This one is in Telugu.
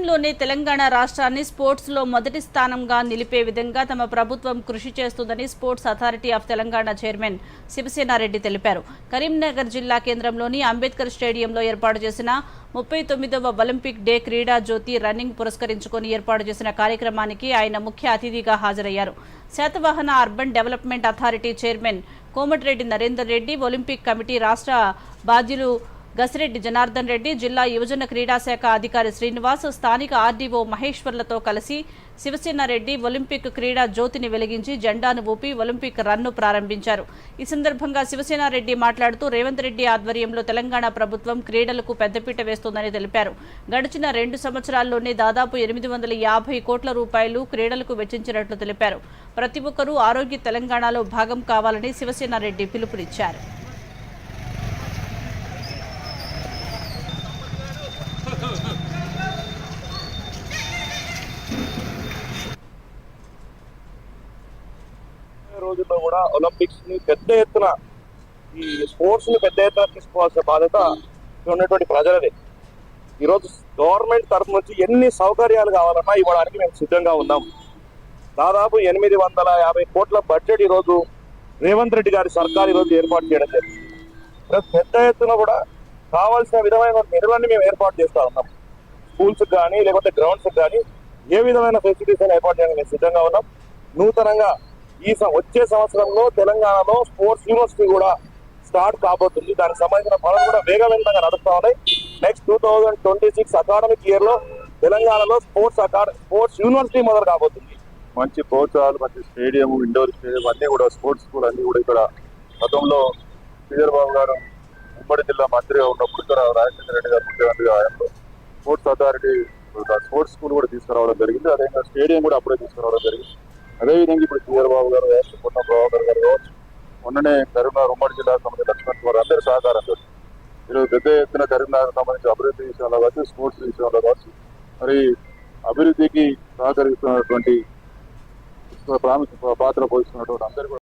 దేశంలోనే తెలంగాణ రాష్ట్రాన్ని స్పోర్ట్స్లో మొదటి స్థానంగా నిలిపే విధంగా తమ ప్రభుత్వం కృషి చేస్తుందని sports authority of Telangana chairman Shiva Sena Reddy తెలిపారు. కరీంనగర్ జిల్లా కేంద్రంలోని అంబేద్కర్ స్టేడియంలో ఏర్పాటు చేసిన 39వ ఒలింపిక్ డే క్రీడా జ్యోతి రన్నింగ్ పురస్కరించుకొని ఏర్పాటు చేసిన కార్యక్రమానికి ఆయన ముఖ్య అతిథిగా హాజరయ్యారు. Satavahana urban development authority chairman Komatireddy Narender Reddy, Olympic committee రాష్ట్ర బాధ్యులు గసిరెడ్డి జనార్దన్ రెడ్డి, జిల్లా యువజన క్రీడా శాఖ అధికారి శ్రీనివాస్, స్థానిక ఆర్డీఓ మహేశ్వర్లతో కలిసి శివసేనారెడ్డి ఒలింపిక్ క్రీడా జ్యోతిని వెలిగించి జెండాను ఊపి ఒలింపిక్ రన్ను ప్రారంభించారు. ఈ సందర్భంగా శివసేనారెడ్డి మాట్లాడుతూ రేవంత్ రెడ్డి ఆధ్వర్యంలో తెలంగాణ ప్రభుత్వం క్రీడలకు పెద్దపీట వేస్తోందని తెలిపారు. గడిచిన 2 సంవత్సరాల్లోనే దాదాపు 850 కోట్ల రూపాయలు క్రీడలకు వెచ్చించినట్లు తెలిపారు. ప్రతి ఒక్కరూ ఆరోగ్య తెలంగాణలో భాగం కావాలని శివసేనారెడ్డి పిలుపునిచ్చారు. రోజుల్లో కూడా ఒలింపిక్స్ ని పెద్ద ఎత్తున ఈ స్పోర్ట్స్ ని పెద్ద ఎత్తున తీసుకోవాల్సిన బాధ్యత ఉన్నటువంటి ప్రజలదే. ఈరోజు గవర్నమెంట్ తరఫు నుంచి ఎన్ని సౌకర్యాలు కావాలన్నా ఇవ్వడానికి మేము సిద్ధంగా ఉన్నాం. దాదాపు 850 కోట్ల బడ్జెట్ ఈరోజు రేవంత్ రెడ్డి గారి సర్కార్ ఈరోజు ఏర్పాటు చేయడం జరిగింది. పెద్ద ఎత్తున కూడా కావాల్సిన విధమైన నిధులన్నీ మేము ఏర్పాటు చేస్తా ఉన్నాం. స్కూల్స్ కానీ లేకపోతే గ్రౌండ్స్ కానీ ఏ విధమైన ఫెసిలిటీస్ అయినా ఏర్పాటు చేయడానికి మేము సిద్ధంగా ఉన్నాం. నూతనంగా వచ్చే సంవత్సరంలో తెలంగాణలో స్పోర్ట్స్ యూనివర్సిటీ కూడా స్టార్ట్ కాబోతుంది. దానికి సంబంధించిన పనులు కూడా వేగవంతంగా నడుస్తా ఉన్నాయి. నెక్స్ట్ 2026 అకాడమిక్ ఇయర్ లో తెలంగాణలో స్పోర్ట్స్ యూనివర్సిటీ మొదలు కాబోతుంది. మంచి ప్రోత్సాహాలు, మంచి స్టేడియం, ఇండోర్ స్టేడియం అన్ని కూడా స్పోర్ట్స్ స్కూల్ అన్ని కూడా ఇక్కడ గతంలో శ్రీధర్ బాబు గారు ఉమ్మడి జిల్లా మంత్రిగా ఉన్నప్పుడు ఇక్కడ రాజశేఖర రెడ్డి గారు ముఖ్యమంత్రిగా ఆయనలో స్పోర్ట్స్ అథారిటీ స్పోర్ట్స్ స్కూల్ కూడా తీసుకురావడం జరిగింది. అదేవిధంగా స్టేడియం కూడా అప్పుడే తీసుకురావడం జరిగింది. అదేవిధంగా ఇప్పుడు శ్రీధర్ బాబు గారు, పొన్నం ప్రభాకర్ గారు కావచ్చు, మొన్ననే కరీంనగర్ ఉమ్మడి జిల్లాకు సంబంధించిన లక్ష్మణ్ కుమార్ అందరి సహకారంతో ఈరోజు పెద్ద ఎత్తున కరీంనగర్ సంబంధించిన అభివృద్ధి విషయంలో కావచ్చు, స్పోర్ట్స్ విషయంలో కావచ్చు, మరి అభివృద్ధికి సహకరిస్తున్నటువంటి ప్రాముఖ్య పాత్ర పోషిస్తున్నటువంటి అందరూ